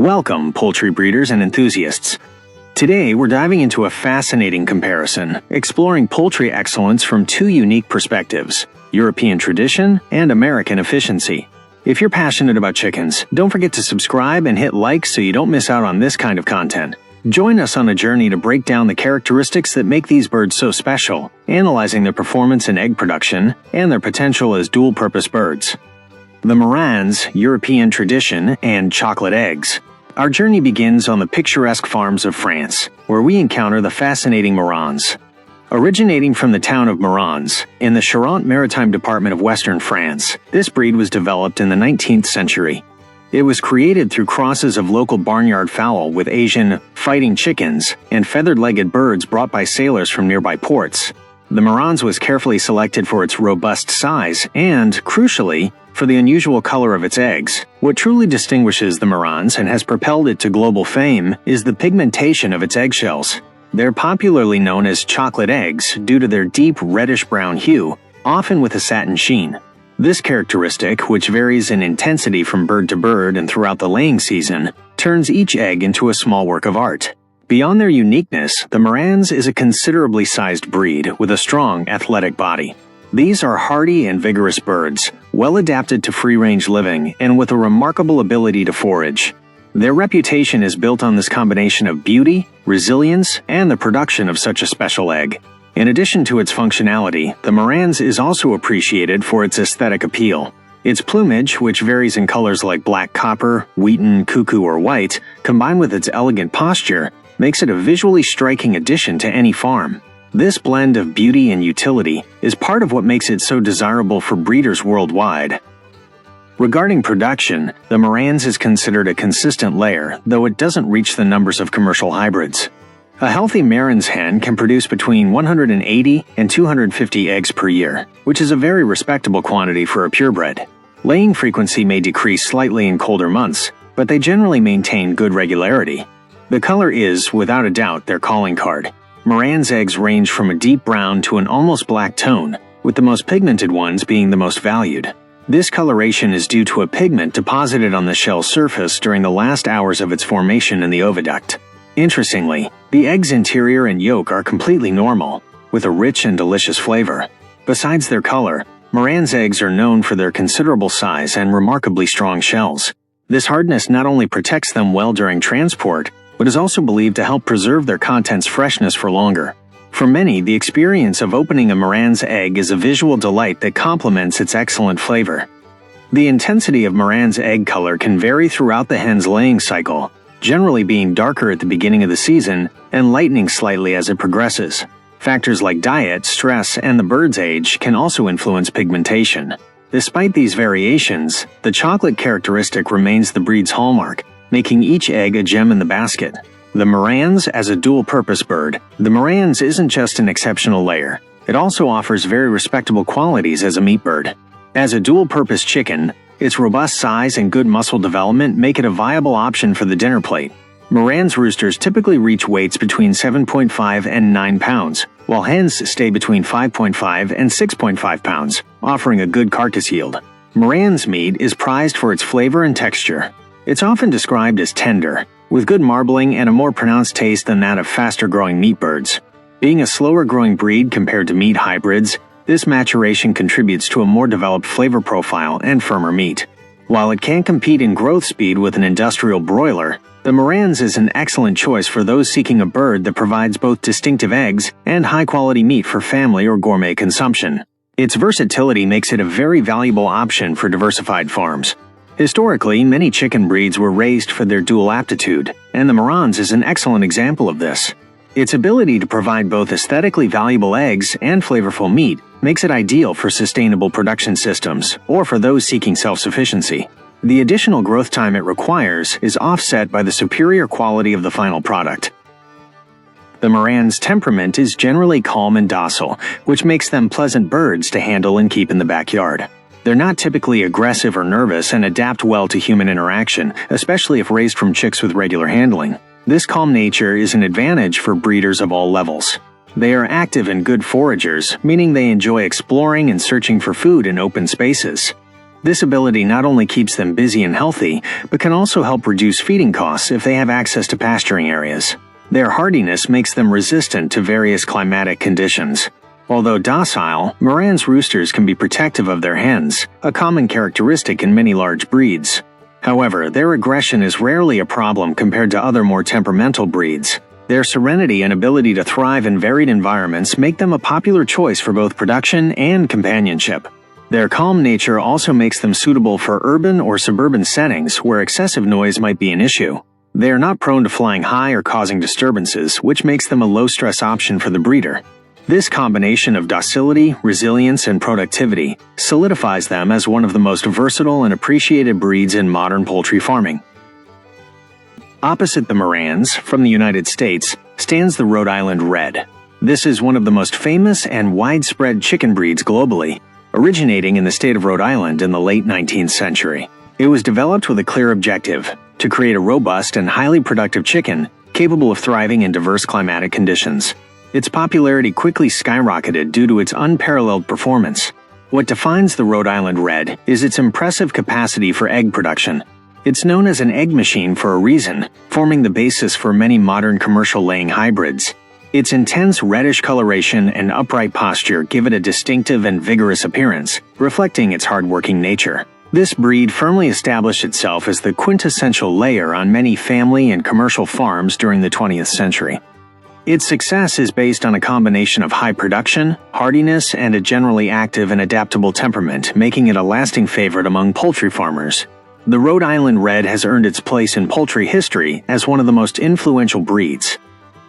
Welcome, poultry breeders and enthusiasts. Today, we're diving into a fascinating comparison, exploring poultry excellence from two unique perspectives: European tradition and American efficiency. If you're passionate about chickens, don't forget to subscribe and hit like so you don't miss out on this kind of content. Join us on a journey to break down the characteristics that make these birds so special, analyzing their performance in egg production and their potential as dual-purpose birds. The Marans, European tradition, and chocolate eggs. Our journey begins on the picturesque farms of France, where we encounter the fascinating Marans. Originating from the town of Marans, in the Charente-Maritime department of western France, this breed was developed in the 19th century. It was created through crosses of local barnyard fowl with Asian fighting chickens and feathered-legged birds brought by sailors from nearby ports. The Marans was carefully selected for its robust size and, crucially, for the unusual color of its eggs. What truly distinguishes the Marans and has propelled it to global fame is the pigmentation of its eggshells. They're popularly known as chocolate eggs due to their deep reddish-brown hue, often with a satin sheen. This characteristic, which varies in intensity from bird to bird and throughout the laying season, turns each egg into a small work of art. Beyond their uniqueness, the Marans is a considerably sized breed with a strong, athletic body. These are hardy and vigorous birds, well adapted to free-range living and with a remarkable ability to forage. Their reputation is built on this combination of beauty, resilience, and the production of such a special egg. In addition to its functionality, the Marans is also appreciated for its aesthetic appeal. Its plumage, which varies in colors like black copper, wheaten, cuckoo, or white, combined with its elegant posture, makes it a visually striking addition to any farm. This blend of beauty and utility is part of what makes it so desirable for breeders worldwide. Regarding production, the Marans is considered a consistent layer, though it doesn't reach the numbers of commercial hybrids. A healthy Marans hen can produce between 180 and 250 eggs per year, which is a very respectable quantity for a purebred. Laying frequency may decrease slightly in colder months, but they generally maintain good regularity. The color is, without a doubt, their calling card. Marans' eggs range from a deep brown to an almost black tone, with the most pigmented ones being the most valued. This coloration is due to a pigment deposited on the shell surface during the last hours of its formation in the oviduct. Interestingly, the egg's interior and yolk are completely normal, with a rich and delicious flavor. Besides their color, Marans' eggs are known for their considerable size and remarkably strong shells. This hardness not only protects them well during transport, but is also believed to help preserve their contents' freshness for longer. For many, the experience of opening a Marans' egg is a visual delight that complements its excellent flavor. The intensity of Marans' egg color can vary throughout the hen's laying cycle, generally being darker at the beginning of the season and lightening slightly as it progresses. Factors like diet, stress, and the bird's age can also influence pigmentation. Despite these variations, the chocolate characteristic remains the breed's hallmark, making each egg a gem in the basket. The Marans as a dual-purpose bird, the Marans isn't just an exceptional layer. It also offers very respectable qualities as a meat bird. As a dual-purpose chicken, its robust size and good muscle development make it a viable option for the dinner plate. Marans roosters typically reach weights between 7.5 and 9 pounds, while hens stay between 5.5 and 6.5 pounds, offering a good carcass yield. Marans meat is prized for its flavor and texture. It's often described as tender, with good marbling and a more pronounced taste than that of faster-growing meat birds. Being a slower-growing breed compared to meat hybrids, this maturation contributes to a more developed flavor profile and firmer meat. While it can't compete in growth speed with an industrial broiler, the Marans is an excellent choice for those seeking a bird that provides both distinctive eggs and high-quality meat for family or gourmet consumption. Its versatility makes it a very valuable option for diversified farms. Historically, many chicken breeds were raised for their dual aptitude, and the Marans is an excellent example of this. Its ability to provide both aesthetically valuable eggs and flavorful meat makes it ideal for sustainable production systems or for those seeking self-sufficiency. The additional growth time it requires is offset by the superior quality of the final product. The Marans' temperament is generally calm and docile, which makes them pleasant birds to handle and keep in the backyard. They're not typically aggressive or nervous and adapt well to human interaction, especially if raised from chicks with regular handling. This calm nature is an advantage for breeders of all levels. They are active and good foragers, meaning they enjoy exploring and searching for food in open spaces. This ability not only keeps them busy and healthy, but can also help reduce feeding costs if they have access to pasturing areas. Their hardiness makes them resistant to various climatic conditions. Although docile, Marans roosters can be protective of their hens, a common characteristic in many large breeds. However, their aggression is rarely a problem compared to other more temperamental breeds. Their serenity and ability to thrive in varied environments make them a popular choice for both production and companionship. Their calm nature also makes them suitable for urban or suburban settings where excessive noise might be an issue. They are not prone to flying high or causing disturbances, which makes them a low-stress option for the breeder. This combination of docility, resilience, and productivity solidifies them as one of the most versatile and appreciated breeds in modern poultry farming. Opposite the Marans, from the United States, stands the Rhode Island Red. This is one of the most famous and widespread chicken breeds globally, originating in the state of Rhode Island in the late 19th century. It was developed with a clear objective: to create a robust and highly productive chicken capable of thriving in diverse climatic conditions. Its popularity quickly skyrocketed due to its unparalleled performance. What defines the Rhode Island Red is its impressive capacity for egg production. It's known as an egg machine for a reason, forming the basis for many modern commercial laying hybrids. Its intense reddish coloration and upright posture give it a distinctive and vigorous appearance, reflecting its hardworking nature. This breed firmly established itself as the quintessential layer on many family and commercial farms during the 20th century. Its success is based on a combination of high production, hardiness, and a generally active and adaptable temperament, making it a lasting favorite among poultry farmers. The Rhode Island Red has earned its place in poultry history as one of the most influential breeds.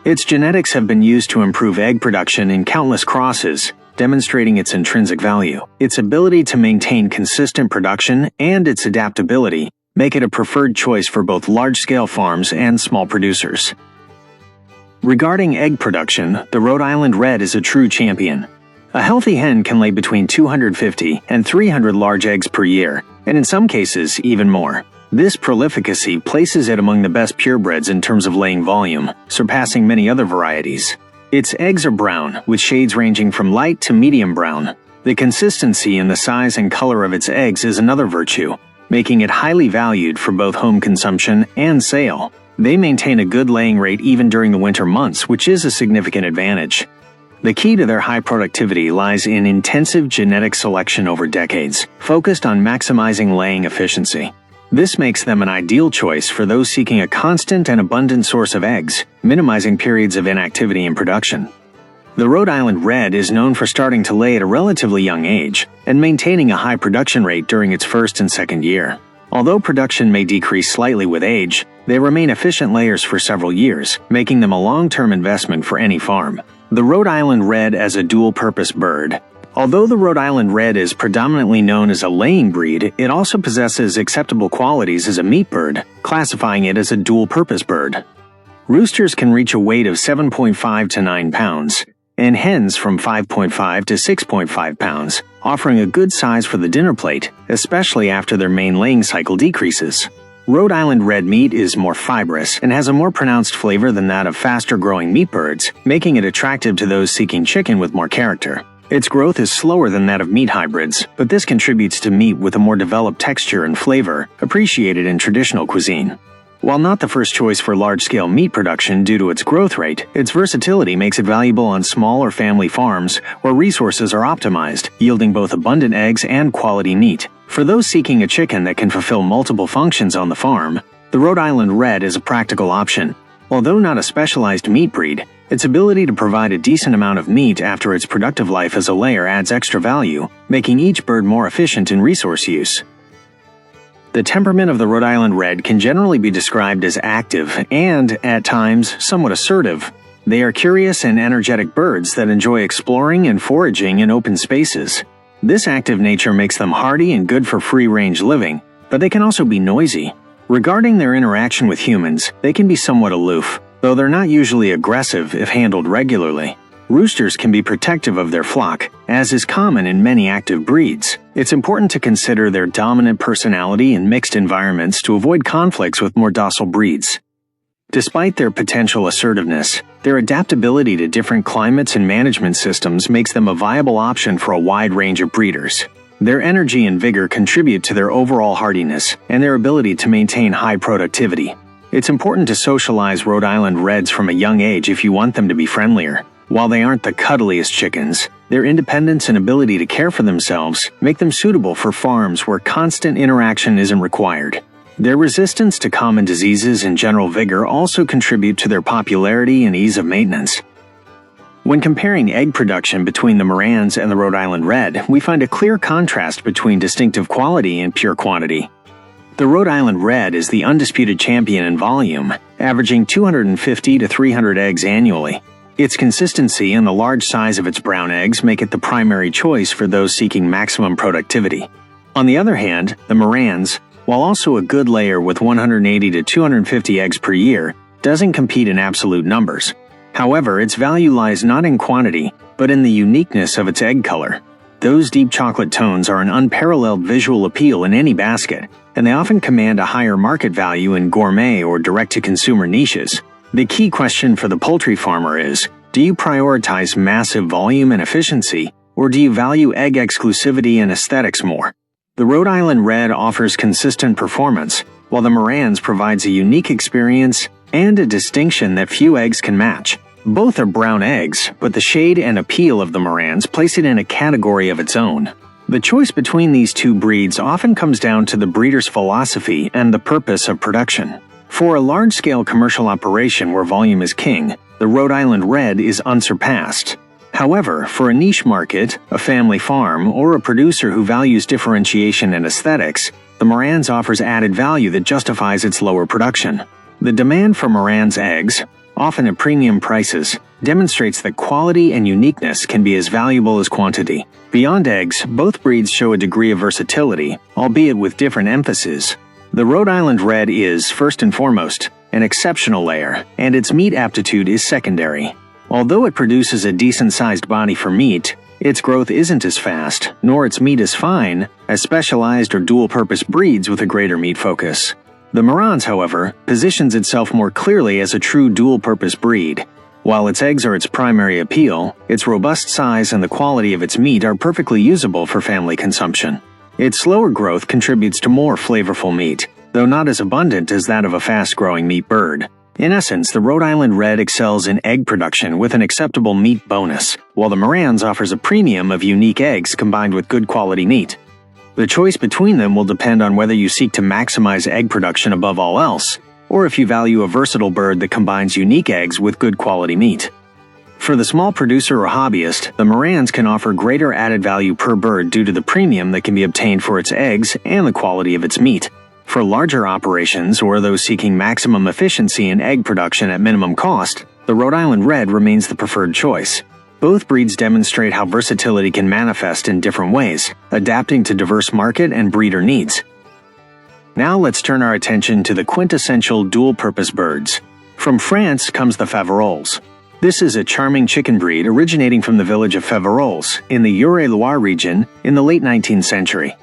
Its genetics have been used to improve egg production in countless crosses, demonstrating its intrinsic value. Its ability to maintain consistent production and its adaptability make it a preferred choice for both large-scale farms and small producers. Regarding egg production, the Rhode Island Red is a true champion. A healthy hen can lay between 250 and 300 large eggs per year, and in some cases, even more. This prolificacy places it among the best purebreds in terms of laying volume, surpassing many other varieties. Its eggs are brown, with shades ranging from light to medium brown. The consistency and the size and color of its eggs is another virtue, making it highly valued for both home consumption and sale. They maintain a good laying rate even during the winter months, which is a significant advantage. The key to their high productivity lies in intensive genetic selection over decades, focused on maximizing laying efficiency. This makes them an ideal choice for those seeking a constant and abundant source of eggs, minimizing periods of inactivity in production. The Rhode Island Red is known for starting to lay at a relatively young age and maintaining a high production rate during its first and second year. Although production may decrease slightly with age, they remain efficient layers for several years, making them a long-term investment for any farm. The Rhode Island Red as a dual-purpose bird. Although the Rhode Island Red is predominantly known as a laying breed, it also possesses acceptable qualities as a meat bird, classifying it as a dual-purpose bird. Roosters can reach a weight of 7.5 to 9 pounds, and hens from 5.5 to 6.5 pounds, offering a good size for the dinner plate, especially after their main laying cycle decreases. Rhode Island Red meat is more fibrous and has a more pronounced flavor than that of faster-growing meat birds, making it attractive to those seeking chicken with more character. Its growth is slower than that of meat hybrids, but this contributes to meat with a more developed texture and flavor, appreciated in traditional cuisine. While not the first choice for large-scale meat production due to its growth rate, its versatility makes it valuable on small or family farms where resources are optimized, yielding both abundant eggs and quality meat. For those seeking a chicken that can fulfill multiple functions on the farm, the Rhode Island Red is a practical option. Although not a specialized meat breed, its ability to provide a decent amount of meat after its productive life as a layer adds extra value, making each bird more efficient in resource use. The temperament of the Rhode Island Red can generally be described as active and, at times, somewhat assertive. They are curious and energetic birds that enjoy exploring and foraging in open spaces. This active nature makes them hardy and good for free-range living, but they can also be noisy. Regarding their interaction with humans, they can be somewhat aloof, though they're not usually aggressive if handled regularly. Roosters can be protective of their flock, as is common in many active breeds. It's important to consider their dominant personality in mixed environments to avoid conflicts with more docile breeds. Despite their potential assertiveness, their adaptability to different climates and management systems makes them a viable option for a wide range of breeders. Their energy and vigor contribute to their overall hardiness and their ability to maintain high productivity. It's important to socialize Rhode Island Reds from a young age if you want them to be friendlier. While they aren't the cuddliest chickens, their independence and ability to care for themselves make them suitable for farms where constant interaction isn't required. Their resistance to common diseases and general vigor also contribute to their popularity and ease of maintenance. When comparing egg production between the Marans and the Rhode Island Red, we find a clear contrast between distinctive quality and pure quantity. The Rhode Island Red is the undisputed champion in volume, averaging 250 to 300 eggs annually. Its consistency and the large size of its brown eggs make it the primary choice for those seeking maximum productivity. On the other hand, the Marans, while also a good layer with 180 to 250 eggs per year, doesn't compete in absolute numbers. However, its value lies not in quantity, but in the uniqueness of its egg color. Those deep chocolate tones are an unparalleled visual appeal in any basket, and they often command a higher market value in gourmet or direct-to-consumer niches. The key question for the poultry farmer is, do you prioritize massive volume and efficiency, or do you value egg exclusivity and aesthetics more? The Rhode Island Red offers consistent performance, while the Marans provides a unique experience and a distinction that few eggs can match. Both are brown eggs, but the shade and appeal of the Marans place it in a category of its own. The choice between these two breeds often comes down to the breeder's philosophy and the purpose of production. For a large-scale commercial operation where volume is king, the Rhode Island Red is unsurpassed. However, for a niche market, a family farm, or a producer who values differentiation and aesthetics, the Marans offers added value that justifies its lower production. The demand for Marans eggs, often at premium prices, demonstrates that quality and uniqueness can be as valuable as quantity. Beyond eggs, both breeds show a degree of versatility, albeit with different emphasis. The Rhode Island Red is, first and foremost, an exceptional layer, and its meat aptitude is secondary. Although it produces a decent-sized body for meat, its growth isn't as fast, nor its meat as fine, as specialized or dual-purpose breeds with a greater meat focus. The Marans, however, positions itself more clearly as a true dual-purpose breed. While its eggs are its primary appeal, its robust size and the quality of its meat are perfectly usable for family consumption. Its slower growth contributes to more flavorful meat, though not as abundant as that of a fast-growing meat bird. In essence, the Rhode Island Red excels in egg production with an acceptable meat bonus, while the Marans offers a premium of unique eggs combined with good quality meat. The choice between them will depend on whether you seek to maximize egg production above all else, or if you value a versatile bird that combines unique eggs with good quality meat. For the small producer or hobbyist, the Marans can offer greater added value per bird due to the premium that can be obtained for its eggs and the quality of its meat. For larger operations or those seeking maximum efficiency in egg production at minimum cost, the Rhode Island Red remains the preferred choice. Both breeds demonstrate how versatility can manifest in different ways, adapting to diverse market and breeder needs. Now let's turn our attention to the quintessential dual-purpose birds. From France comes the Faverolles. This is a charming chicken breed originating from the village of Faverolles in the Eure-Loire region in the late 19th century.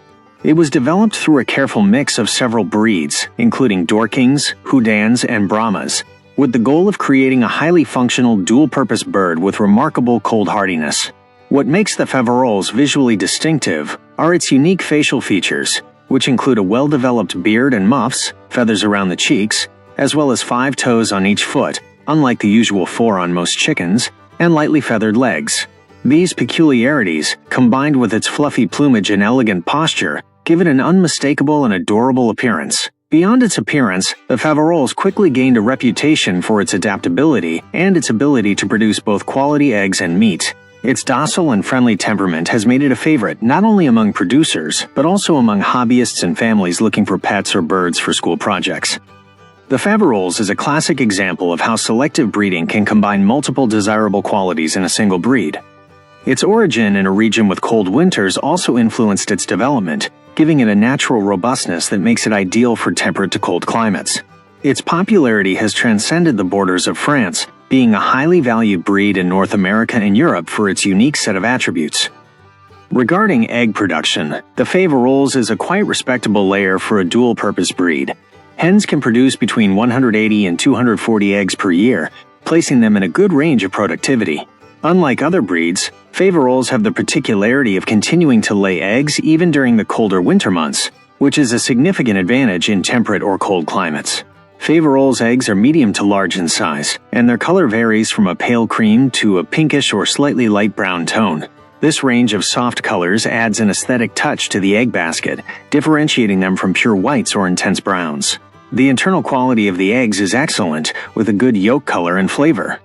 It was developed through a careful mix of several breeds, including Dorkings, Houdans, and Brahmas, with the goal of creating a highly functional dual-purpose bird with remarkable cold hardiness. What makes the Faverolles visually distinctive are its unique facial features, which include a well-developed beard and muffs, feathers around the cheeks, as well as 5 toes on each foot, unlike the usual 4 on most chickens, and lightly feathered legs. These peculiarities, combined with its fluffy plumage and elegant posture, give it an unmistakable and adorable appearance. Beyond its appearance, the Faverolles quickly gained a reputation for its adaptability and its ability to produce both quality eggs and meat. Its docile and friendly temperament has made it a favorite not only among producers, but also among hobbyists and families looking for pets or birds for school projects. The Faverolles is a classic example of how selective breeding can combine multiple desirable qualities in a single breed. Its origin in a region with cold winters also influenced its development, giving it a natural robustness that makes it ideal for temperate to cold climates. Its popularity has transcended the borders of France, being a highly valued breed in North America and Europe for its unique set of attributes. Regarding egg production, the Faverolles is a quite respectable layer for a dual-purpose breed. Hens can produce between 180 and 240 eggs per year, placing them in a good range of productivity. Unlike other breeds, Faverolles have the particularity of continuing to lay eggs even during the colder winter months, which is a significant advantage in temperate or cold climates. Faverolles eggs are medium to large in size, and their color varies from a pale cream to a pinkish or slightly light brown tone. This range of soft colors adds an aesthetic touch to the egg basket, differentiating them from pure whites or intense browns. The internal quality of the eggs is excellent, with a good yolk color and flavor.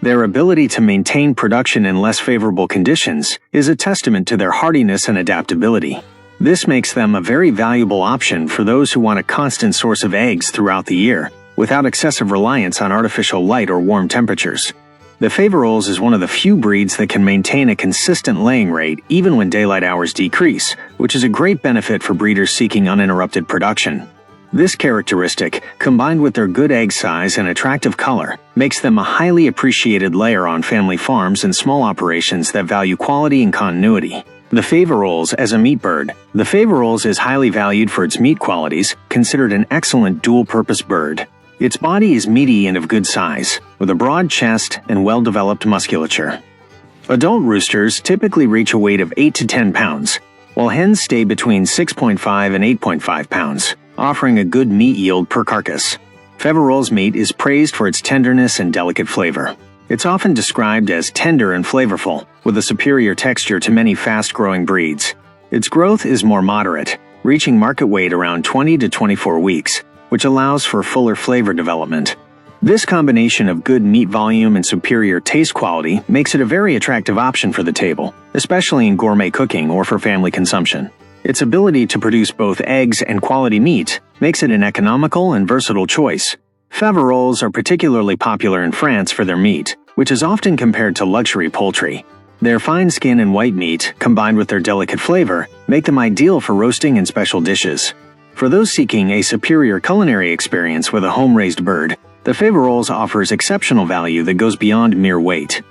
Their ability to maintain production in less favorable conditions is a testament to their hardiness and adaptability. This makes them a very valuable option for those who want a constant source of eggs throughout the year, without excessive reliance on artificial light or warm temperatures. The Faverolles is one of the few breeds that can maintain a consistent laying rate even when daylight hours decrease, which is a great benefit for breeders seeking uninterrupted production. This characteristic, combined with their good egg size and attractive color, makes them a highly appreciated layer on family farms and small operations that value quality and continuity. The Faverolles as a meat bird. The Faverolles is highly valued for its meat qualities, considered an excellent dual-purpose bird. Its body is meaty and of good size, with a broad chest and well-developed musculature. Adult roosters typically reach a weight of 8 to 10 pounds, while hens stay between 6.5 and 8.5 pounds, offering a good meat yield per carcass. Faverolles meat is praised for its tenderness and delicate flavor. It's often described as tender and flavorful, with a superior texture to many fast-growing breeds. Its growth is more moderate, reaching market weight around 20 to 24 weeks, which allows for fuller flavor development. This combination of good meat volume and superior taste quality makes it a very attractive option for the table, especially in gourmet cooking or for family consumption. Its ability to produce both eggs and quality meat makes it an economical and versatile choice. Faverolles are particularly popular in France for their meat, which is often compared to luxury poultry. Their fine skin and white meat, combined with their delicate flavor, make them ideal for roasting and special dishes. For those seeking a superior culinary experience with a home-raised bird, the Faverolles offers exceptional value that goes beyond mere weight.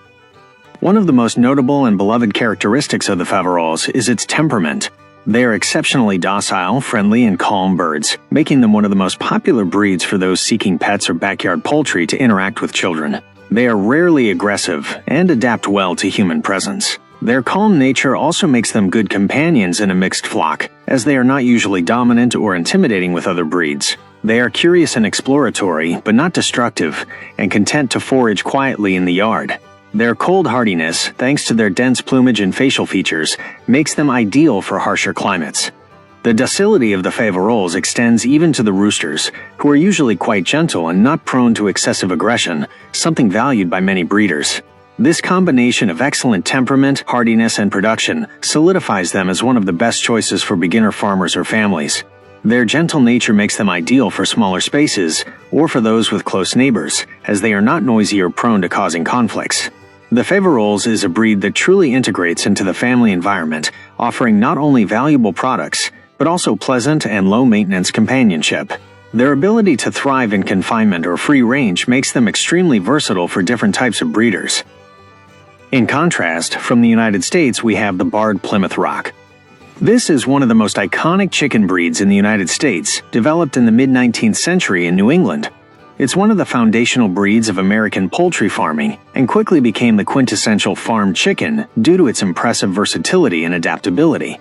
One of the most notable and beloved characteristics of the Faverolles is its temperament. They are exceptionally docile, friendly, and calm birds, making them one of the most popular breeds for those seeking pets or backyard poultry to interact with children. They are rarely aggressive and adapt well to human presence. Their calm nature also makes them good companions in a mixed flock, as they are not usually dominant or intimidating with other breeds. They are curious and exploratory, but not destructive, and content to forage quietly in the yard. Their cold hardiness, thanks to their dense plumage and facial features, makes them ideal for harsher climates. The docility of the Faverolles extends even to the roosters, who are usually quite gentle and not prone to excessive aggression, something valued by many breeders. This combination of excellent temperament, hardiness, and production solidifies them as one of the best choices for beginner farmers or families. Their gentle nature makes them ideal for smaller spaces or for those with close neighbors, as they are not noisy or prone to causing conflicts. The Faverolles is a breed that truly integrates into the family environment, offering not only valuable products, but also pleasant and low-maintenance companionship. Their ability to thrive in confinement or free range makes them extremely versatile for different types of breeders. In contrast, from the United States we have the Barred Plymouth Rock. This is one of the most iconic chicken breeds in the United States, developed in the mid-19th century in New England. It's one of the foundational breeds of American poultry farming and quickly became the quintessential farm chicken due to its impressive versatility and adaptability.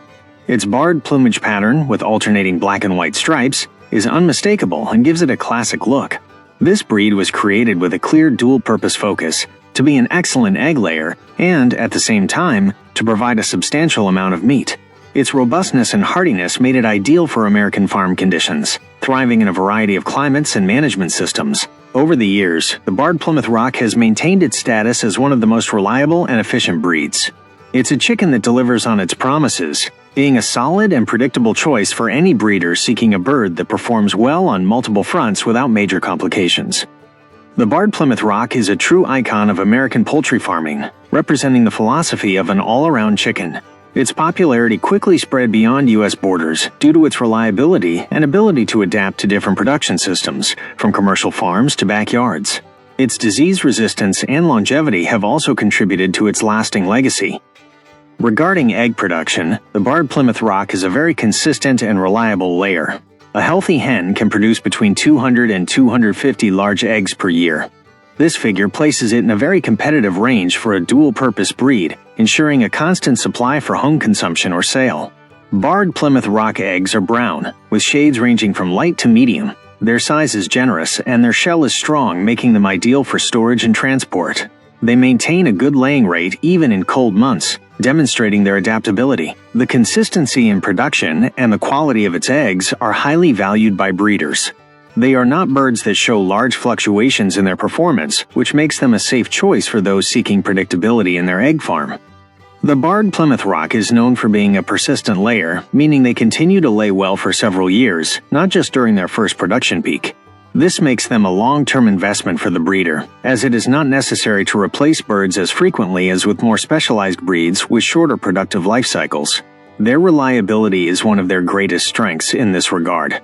Its barred plumage pattern, with alternating black and white stripes, is unmistakable and gives it a classic look. This breed was created with a clear dual-purpose focus to be an excellent egg layer and, at the same time, to provide a substantial amount of meat. Its robustness and hardiness made it ideal for American farm conditions, thriving in a variety of climates and management systems. Over the years, the Barred Plymouth Rock has maintained its status as one of the most reliable and efficient breeds. It's a chicken that delivers on its promises, being a solid and predictable choice for any breeder seeking a bird that performs well on multiple fronts without major complications. The Barred Plymouth Rock is a true icon of American poultry farming, representing the philosophy of an all-around chicken. Its popularity quickly spread beyond U.S. borders due to its reliability and ability to adapt to different production systems, from commercial farms to backyards. Its disease resistance and longevity have also contributed to its lasting legacy. Regarding egg production, the Barred Plymouth Rock is a very consistent and reliable layer. A healthy hen can produce between 200 and 250 large eggs per year. This figure places it in a very competitive range for a dual-purpose breed, ensuring a constant supply for home consumption or sale. Barred Plymouth Rock eggs are brown, with shades ranging from light to medium. Their size is generous, and their shell is strong, making them ideal for storage and transport. They maintain a good laying rate even in cold months, demonstrating their adaptability. The consistency in production and the quality of its eggs are highly valued by breeders. They are not birds that show large fluctuations in their performance, which makes them a safe choice for those seeking predictability in their egg farm. The Barred Plymouth Rock is known for being a persistent layer, meaning they continue to lay well for several years, not just during their first production peak. This makes them a long-term investment for the breeder, as it is not necessary to replace birds as frequently as with more specialized breeds with shorter productive life cycles. Their reliability is one of their greatest strengths in this regard.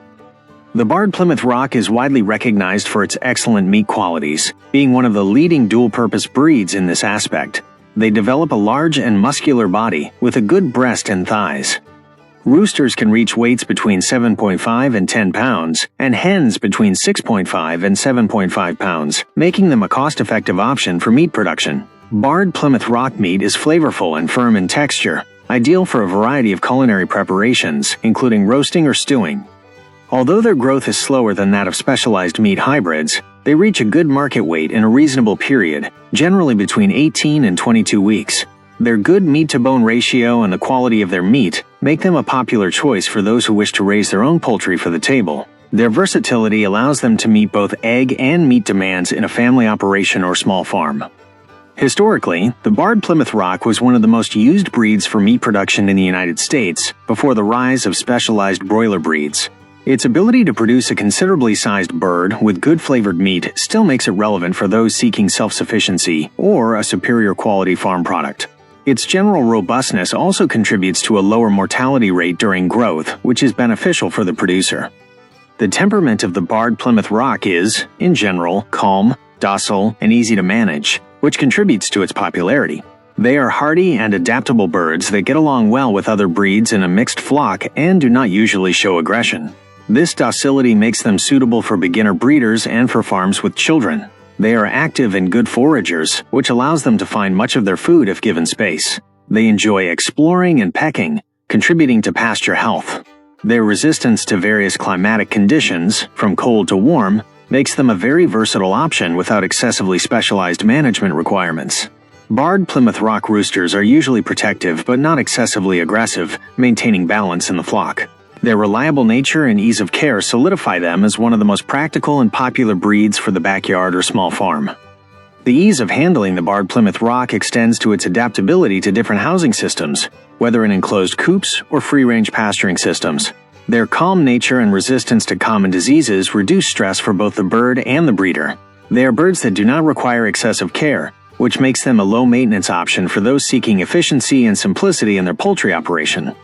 The Barred Plymouth Rock is widely recognized for its excellent meat qualities, being one of the leading dual-purpose breeds in this aspect. They develop a large and muscular body with a good breast and thighs. Roosters can reach weights between 7.5 and 10 pounds, and hens between 6.5 and 7.5 pounds, making them a cost-effective option for meat production. Barred Plymouth Rock meat is flavorful and firm in texture, ideal for a variety of culinary preparations, including roasting or stewing. Although their growth is slower than that of specialized meat hybrids, they reach a good market weight in a reasonable period, generally between 18 and 22 weeks. Their good meat-to-bone ratio and the quality of their meat make them a popular choice for those who wish to raise their own poultry for the table. Their versatility allows them to meet both egg and meat demands in a family operation or small farm. Historically, the Barred Plymouth Rock was one of the most used breeds for meat production in the United States before the rise of specialized broiler breeds. Its ability to produce a considerably sized bird with good flavored meat still makes it relevant for those seeking self-sufficiency or a superior quality farm product. Its general robustness also contributes to a lower mortality rate during growth, which is beneficial for the producer. The temperament of the Barred Plymouth Rock is, in general, calm, docile, and easy to manage, which contributes to its popularity. They are hardy and adaptable birds that get along well with other breeds in a mixed flock and do not usually show aggression. This docility makes them suitable for beginner breeders and for farms with children. They are active and good foragers, which allows them to find much of their food if given space. They enjoy exploring and pecking, contributing to pasture health. Their resistance to various climatic conditions, from cold to warm, makes them a very versatile option without excessively specialized management requirements. Barred Plymouth Rock roosters are usually protective but not excessively aggressive, maintaining balance in the flock. Their reliable nature and ease of care solidify them as one of the most practical and popular breeds for the backyard or small farm. The ease of handling the Barred Plymouth Rock extends to its adaptability to different housing systems, whether in enclosed coops or free-range pasturing systems. Their calm nature and resistance to common diseases reduce stress for both the bird and the breeder. They are birds that do not require excessive care, which makes them a low-maintenance option for those seeking efficiency and simplicity in their poultry operation.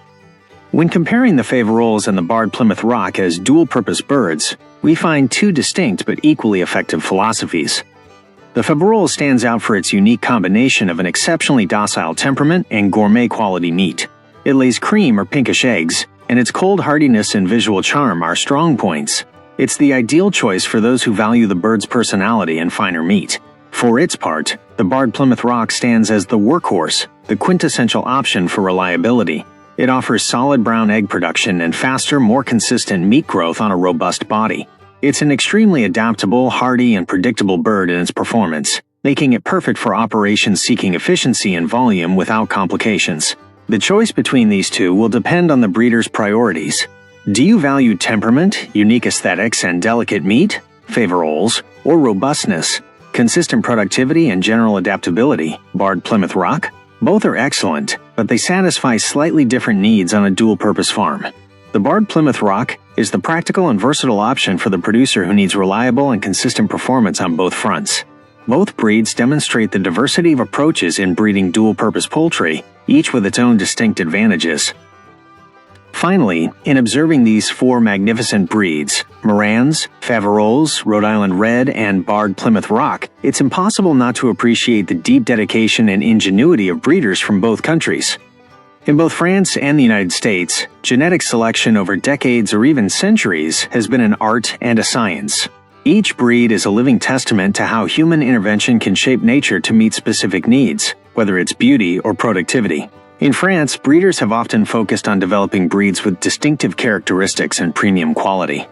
When comparing the Faverolles and the Barred Plymouth Rock as dual-purpose birds, we find two distinct but equally effective philosophies. The Faverolles stands out for its unique combination of an exceptionally docile temperament and gourmet-quality meat. It lays cream or pinkish eggs, and its cold hardiness and visual charm are strong points. It's the ideal choice for those who value the bird's personality and finer meat. For its part, the Barred Plymouth Rock stands as the workhorse, the quintessential option for reliability. It offers solid brown egg production and faster, more consistent meat growth on a robust body. It's an extremely adaptable, hardy, and predictable bird in its performance, making it perfect for operations seeking efficiency and volume without complications. The choice between these two will depend on the breeder's priorities. Do you value temperament, unique aesthetics, and delicate meat, Faverolles, or robustness, consistent productivity, and general adaptability, Barred Plymouth Rock? Both are excellent, but they satisfy slightly different needs on a dual-purpose farm. The Barred Plymouth Rock is the practical and versatile option for the producer who needs reliable and consistent performance on both fronts. Both breeds demonstrate the diversity of approaches in breeding dual-purpose poultry, each with its own distinct advantages. Finally, in observing these four magnificent breeds, Marans, Faverolles, Rhode Island Red, and Barred Plymouth Rock, it's impossible not to appreciate the deep dedication and ingenuity of breeders from both countries. In both France and the United States, genetic selection over decades or even centuries has been an art and a science. Each breed is a living testament to how human intervention can shape nature to meet specific needs, whether it's beauty or productivity. In France, breeders have often focused on developing breeds with distinctive characteristics and premium quality.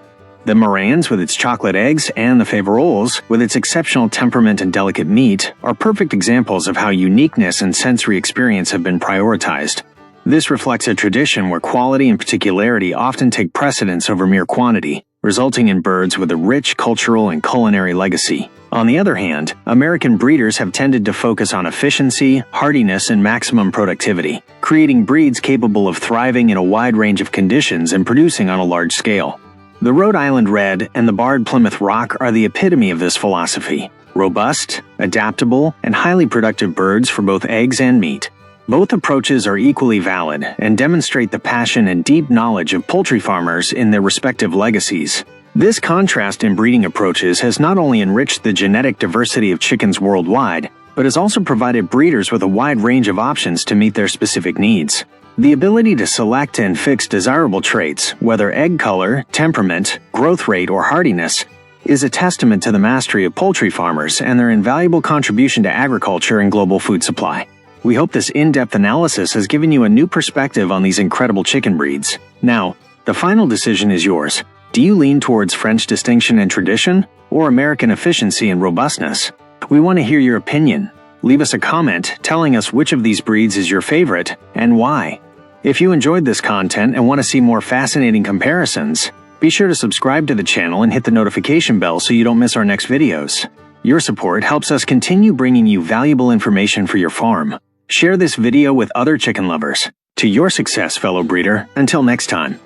The Marans, with its chocolate eggs, and the Faverolles, with its exceptional temperament and delicate meat, are perfect examples of how uniqueness and sensory experience have been prioritized. This reflects a tradition where quality and particularity often take precedence over mere quantity, resulting in birds with a rich cultural and culinary legacy. On the other hand, American breeders have tended to focus on efficiency, hardiness, and maximum productivity, creating breeds capable of thriving in a wide range of conditions and producing on a large scale. The Rhode Island Red and the Barred Plymouth Rock are the epitome of this philosophy: robust, adaptable, and highly productive birds for both eggs and meat. Both approaches are equally valid and demonstrate the passion and deep knowledge of poultry farmers in their respective legacies. This contrast in breeding approaches has not only enriched the genetic diversity of chickens worldwide, but has also provided breeders with a wide range of options to meet their specific needs. The ability to select and fix desirable traits, whether egg color, temperament, growth rate, or hardiness, is a testament to the mastery of poultry farmers and their invaluable contribution to agriculture and global food supply. We hope this in-depth analysis has given you a new perspective on these incredible chicken breeds. Now, the final decision is yours. Do you lean towards French distinction and tradition, or American efficiency and robustness? We want to hear your opinion. Leave us a comment telling us which of these breeds is your favorite and why. If you enjoyed this content and want to see more fascinating comparisons, be sure to subscribe to the channel and hit the notification bell so you don't miss our next videos. Your support helps us continue bringing you valuable information for your farm. Share this video with other chicken lovers. To your success, fellow breeder. Until next time.